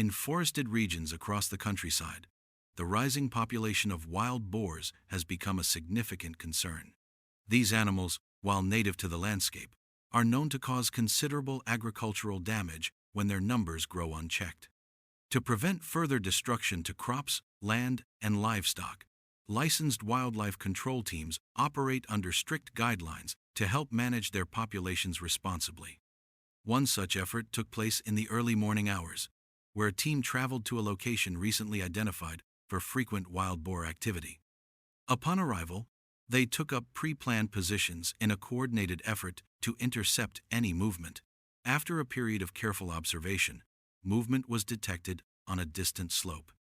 In forested regions across the countryside, the rising population of wild boars has become a significant concern. These animals, while native to the landscape, are known to cause considerable agricultural damage when their numbers grow unchecked. To prevent further destruction to crops, land, and livestock, licensed wildlife control teams operate under strict guidelines to help manage their populations responsibly. One such effort took place in the early morning hours, where a team traveled to a location recently identified for frequent wild boar activity. Upon arrival, they took up pre-planned positions in a coordinated effort to intercept any movement. After a period of careful observation, movement was detected on a distant slope.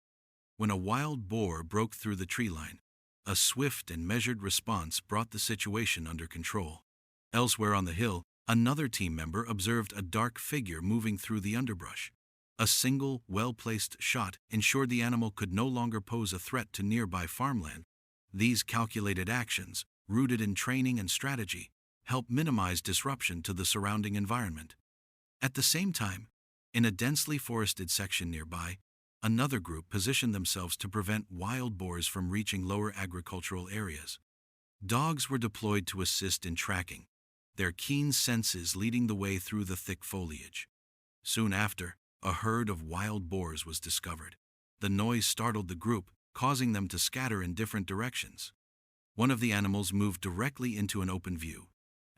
When a wild boar broke through the tree line, a swift and measured response brought the situation under control. Elsewhere on the hill, another team member observed a dark figure moving through the underbrush. A single, well-placed shot ensured the animal could no longer pose a threat to nearby farmland. These calculated actions, rooted in training and strategy, help minimize disruption to the surrounding environment. At the same time, in a densely forested section nearby, another group positioned themselves to prevent wild boars from reaching lower agricultural areas. Dogs were deployed to assist in tracking, their keen senses leading the way through the thick foliage. Soon after, a herd of wild boars was discovered. The noise startled the group, causing them to scatter in different directions. One of the animals moved directly into an open view,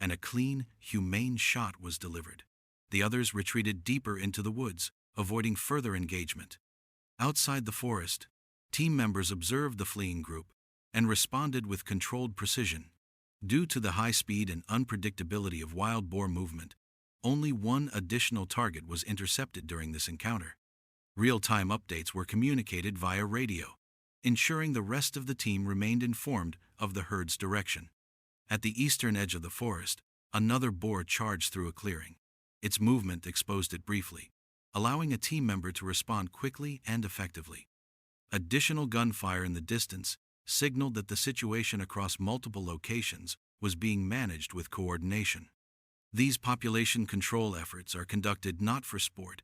and a clean, humane shot was delivered. The others retreated deeper into the woods, avoiding further engagement. Outside the forest, team members observed the fleeing group and responded with controlled precision. Due to the high speed and unpredictability of wild boar movement, only one additional target was intercepted during this encounter. Real-time updates were communicated via radio, ensuring the rest of the team remained informed of the herd's direction. At the eastern edge of the forest, another boar charged through a clearing. Its movement exposed it briefly, allowing a team member to respond quickly and effectively. Additional gunfire in the distance signaled that the situation across multiple locations was being managed with coordination. These population control efforts are conducted not for sport,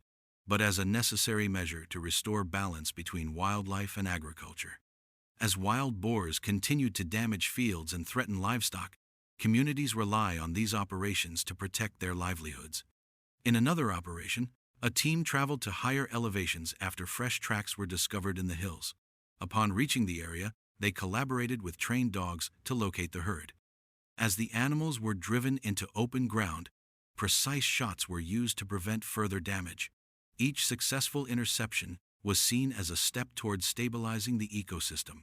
but as a necessary measure to restore balance between wildlife and agriculture. As wild boars continue to damage fields and threaten livestock, communities rely on these operations to protect their livelihoods. In another operation, a team traveled to higher elevations after fresh tracks were discovered in the hills. Upon reaching the area, they collaborated with trained dogs to locate the herd. As the animals were driven into open ground, precise shots were used to prevent further damage. Each successful interception was seen as a step towards stabilizing the ecosystem.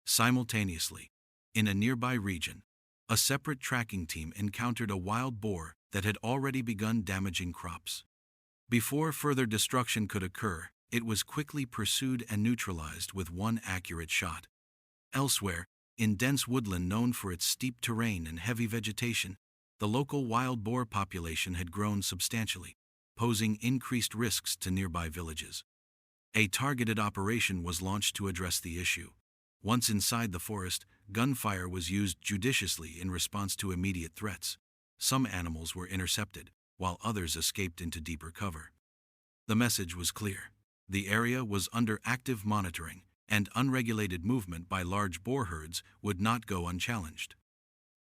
Simultaneously, in a nearby region, a separate tracking team encountered a wild boar that had already begun damaging crops. Before further destruction could occur, it was quickly pursued and neutralized with one accurate shot. Elsewhere, in dense woodland known for its steep terrain and heavy vegetation, the local wild boar population had grown substantially, posing increased risks to nearby villages. A targeted operation was launched to address the issue. Once inside the forest, gunfire was used judiciously in response to immediate threats. Some animals were intercepted, while others escaped into deeper cover. The message was clear. The area was under active monitoring, and unregulated movement by large boar herds would not go unchallenged.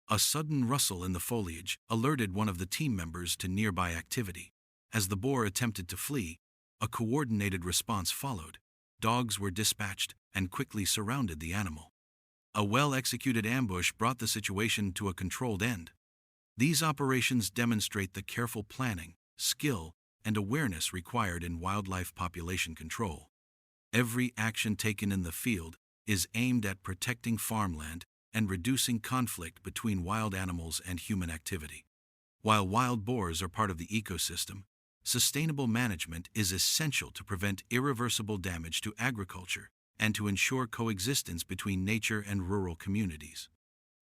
A sudden rustle in the foliage alerted one of the team members to nearby activity. As the boar attempted to flee, a coordinated response followed. Dogs were dispatched and quickly surrounded the animal. A well-executed ambush brought the situation to a controlled end. These operations demonstrate the careful planning, skill, and awareness required in wildlife population control. Every action taken in the field is aimed at protecting farmland and reducing conflict between wild animals and human activity. While wild boars are part of the ecosystem, sustainable management is essential to prevent irreversible damage to agriculture and to ensure coexistence between nature and rural communities.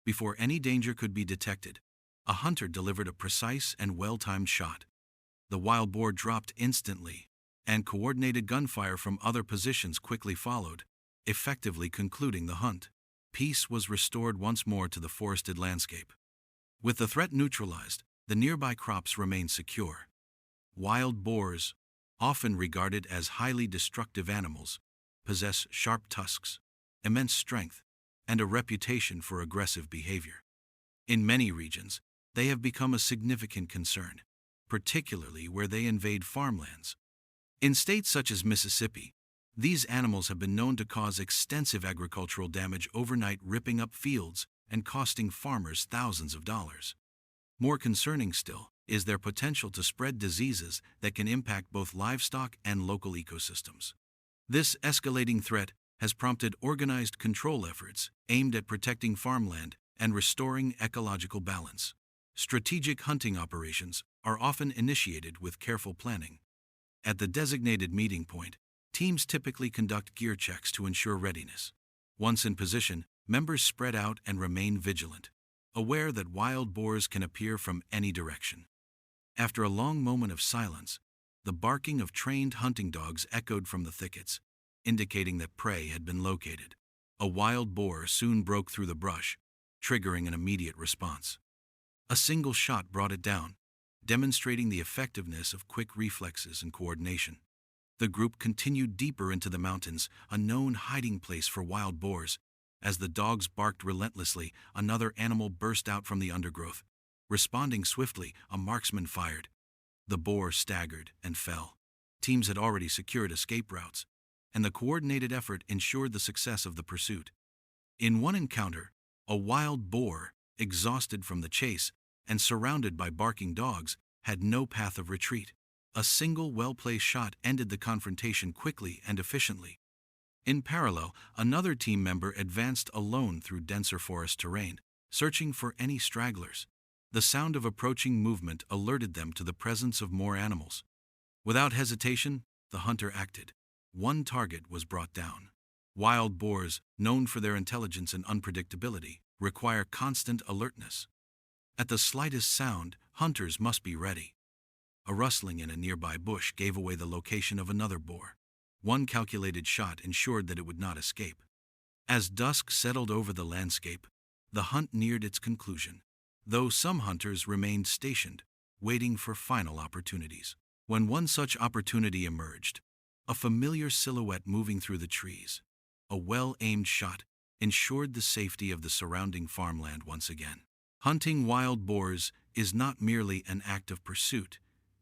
Before any danger could be detected, a hunter delivered a precise and well-timed shot. The wild boar dropped instantly, and coordinated gunfire from other positions quickly followed, effectively concluding the hunt. Peace was restored once more to the forested landscape. With the threat neutralized, the nearby crops remained secure. Wild boars, often regarded as highly destructive animals, possess sharp tusks, immense strength, and a reputation for aggressive behavior. In many regions, they have become a significant concern, particularly where they invade farmlands. In states such as Mississippi, these animals have been known to cause extensive agricultural damage overnight, ripping up fields and costing farmers thousands of dollars. More concerning still is their potential to spread diseases that can impact both livestock and local ecosystems. This escalating threat has prompted organized control efforts aimed at protecting farmland and restoring ecological balance. Strategic hunting operations are often initiated with careful planning. At the designated meeting point, teams typically conduct gear checks to ensure readiness. Once in position, members spread out and remain vigilant, aware that wild boars can appear from any direction. After a long moment of silence, the barking of trained hunting dogs echoed from the thickets, indicating that prey had been located. A wild boar soon broke through the brush, triggering an immediate response. A single shot brought it down, demonstrating the effectiveness of quick reflexes and coordination. The group continued deeper into the mountains, a known hiding place for wild boars. As the dogs barked relentlessly, another animal burst out from the undergrowth. Responding swiftly, a marksman fired. The boar staggered and fell. Teams had already secured escape routes, and the coordinated effort ensured the success of the pursuit. In one encounter, a wild boar, exhausted from the chase and surrounded by barking dogs, had no path of retreat. A single well-placed shot ended the confrontation quickly and efficiently. In parallel, another team member advanced alone through denser forest terrain, searching for any stragglers. The sound of approaching movement alerted them to the presence of more animals. Without hesitation, the hunter acted. One target was brought down. Wild boars, known for their intelligence and unpredictability, require constant alertness. At the slightest sound, hunters must be ready. A rustling in a nearby bush gave away the location of another boar. One calculated shot ensured that it would not escape. As dusk settled over the landscape, the hunt neared its conclusion, though some hunters remained stationed, waiting for final opportunities. When one such opportunity emerged, a familiar silhouette moving through the trees, a well-aimed shot ensured the safety of the surrounding farmland once again. Hunting wild boars is not merely an act of pursuit.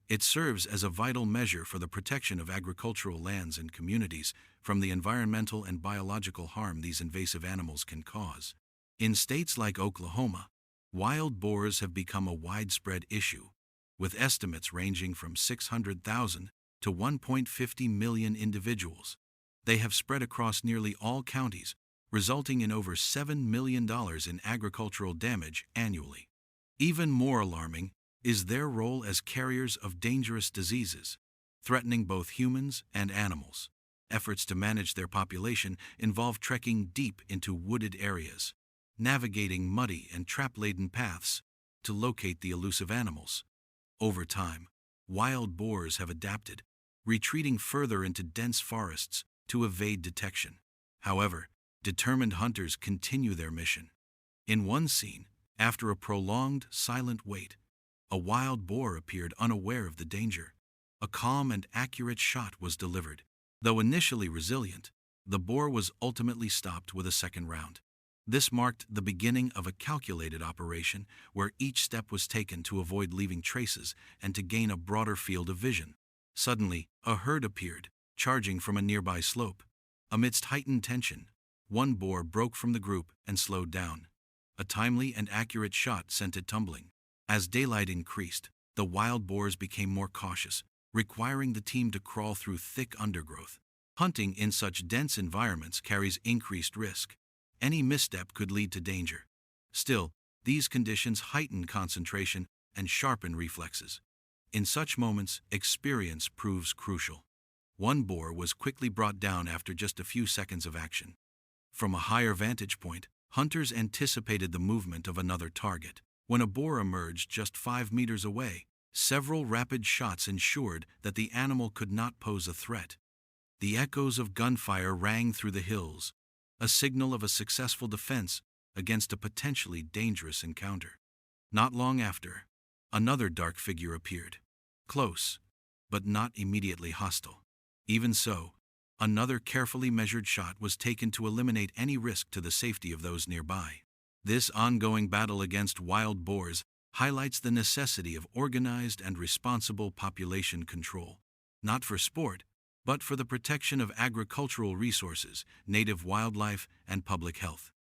It serves as a vital measure for the protection of agricultural lands and communities from the environmental and biological harm these invasive animals can cause. In states like Oklahoma, wild boars have become a widespread issue, with estimates ranging from 600,000 to 1.50 million individuals. They have spread across nearly all counties, resulting in over $7 million in agricultural damage annually. Even more alarming is their role as carriers of dangerous diseases, threatening both humans and animals. Efforts to manage their population involve trekking deep into wooded areas, navigating muddy and trap-laden paths to locate the elusive animals. Over time, wild boars have adapted, retreating further into dense forests to evade detection. However, determined hunters continue their mission. In one scene, after a prolonged, silent wait, a wild boar appeared unaware of the danger. A calm and accurate shot was delivered. Though initially resilient, the boar was ultimately stopped with a second round. This marked the beginning of a calculated operation where each step was taken to avoid leaving traces and to gain a broader field of vision. Suddenly, a herd appeared, charging from a nearby slope. Amidst heightened tension, one boar broke from the group and slowed down. A timely and accurate shot sent it tumbling. As daylight increased, the wild boars became more cautious, requiring the team to crawl through thick undergrowth. Hunting in such dense environments carries increased risk. Any misstep could lead to danger. Still, these conditions heighten concentration and sharpen reflexes. In such moments, experience proves crucial. One boar was quickly brought down after just a few seconds of action. From a higher vantage point, hunters anticipated the movement of another target. When a boar emerged just 5 meters away, several rapid shots ensured that the animal could not pose a threat. The echoes of gunfire rang through the hills, a signal of a successful defense against a potentially dangerous encounter. Not long after, another dark figure appeared. Close, but not immediately hostile. Even so, another carefully measured shot was taken to eliminate any risk to the safety of those nearby. This ongoing battle against wild boars highlights the necessity of organized and responsible population control, not for sport, but for the protection of agricultural resources, native wildlife, and public health.